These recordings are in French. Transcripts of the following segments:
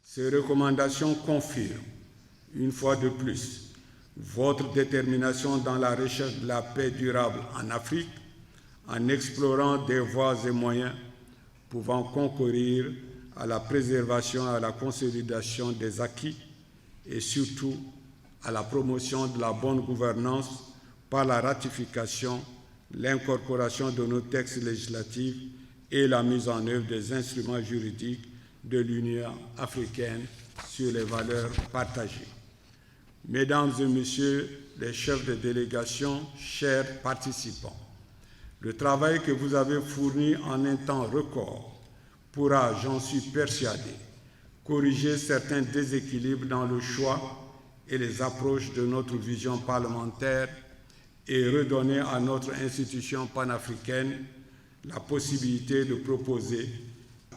Ces recommandations confirment, une fois de plus, votre détermination dans la recherche de la paix durable en Afrique, en explorant des voies et moyens pouvant concourir à la préservation et à la consolidation des acquis et surtout à la promotion de la bonne gouvernance par la ratification, l'incorporation de nos textes législatifs et la mise en œuvre des instruments juridiques de l'Union africaine sur les valeurs partagées. Mesdames et Messieurs les chefs de délégation, chers participants, le travail que vous avez fourni en un temps record pourra, j'en suis persuadé, corriger certains déséquilibres dans le choix et les approches de notre vision parlementaire et redonner à notre institution panafricaine la possibilité de proposer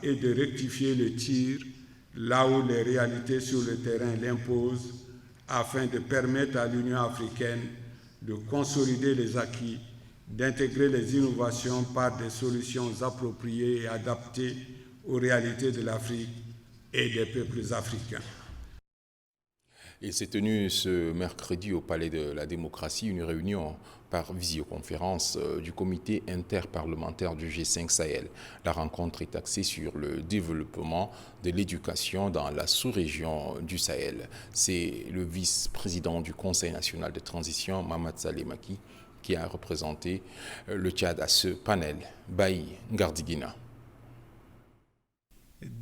et de rectifier le tir là où les réalités sur le terrain l'imposent, afin de permettre à l'Union africaine de consolider les acquis, d'intégrer les innovations par des solutions appropriées et adaptées aux réalités de l'Afrique et des peuples africains. Il s'est tenu ce mercredi au Palais de la Démocratie une réunion par visioconférence du comité interparlementaire du G5 Sahel. La rencontre est axée sur le développement de l'éducation dans la sous-région du Sahel. C'est le vice-président du Conseil national de transition, Mahamat Saleh Maki, qui a représenté le Tchad à ce panel. Baï Ngardigina.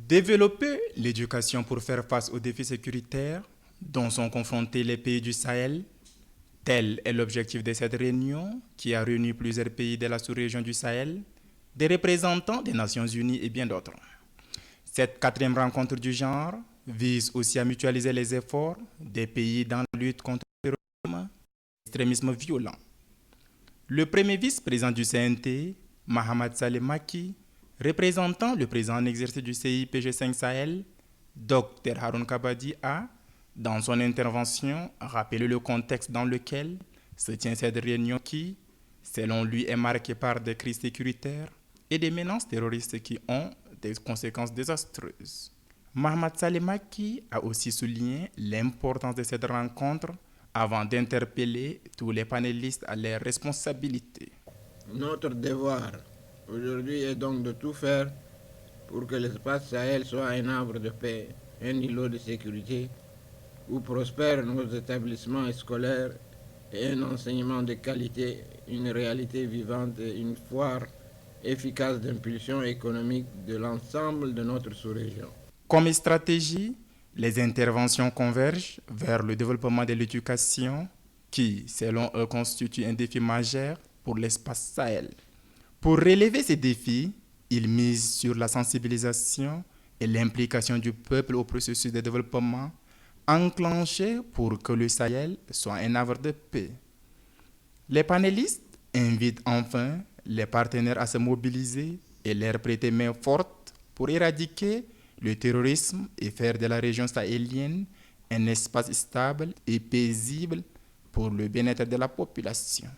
Développer l'éducation pour faire face aux défis sécuritaires dont sont confrontés les pays du Sahel, tel est l'objectif de cette réunion qui a réuni plusieurs pays de la sous-région du Sahel, des représentants des Nations Unies et bien d'autres. Cette quatrième rencontre du genre vise aussi à mutualiser les efforts des pays dans la lutte contre le terrorisme et l'extrémisme violent. Le premier vice-président du CNT, Mahamat Saleh Maki, représentant le président en exercice du CIPG5 Sahel, Dr Haroun Kabadi a, dans son intervention, rappelé le contexte dans lequel se tient cette réunion qui, selon lui, est marquée par des crises sécuritaires et des menaces terroristes qui ont des conséquences désastreuses. Mahamat Saleh Maki a aussi souligné l'importance de cette rencontre avant d'interpeller tous les panélistes à leurs responsabilités. Notre devoir aujourd'hui est donc de tout faire pour que l'espace Sahel soit un havre de paix, un îlot de sécurité, où prospèrent nos établissements scolaires et un enseignement de qualité, une réalité vivante et une foire efficace d'impulsion économique de l'ensemble de notre sous-région. Comme stratégie, les interventions convergent vers le développement de l'éducation qui, selon eux, constitue un défi majeur pour l'espace Sahel. Pour relever ces défis, ils misent sur la sensibilisation et l'implication du peuple au processus de développement enclenché pour que le Sahel soit un havre de paix. Les panélistes invitent enfin les partenaires à se mobiliser et leur prêter main forte pour éradiquer le terrorisme et faire de la région sahélienne un espace stable et paisible pour le bien-être de la population.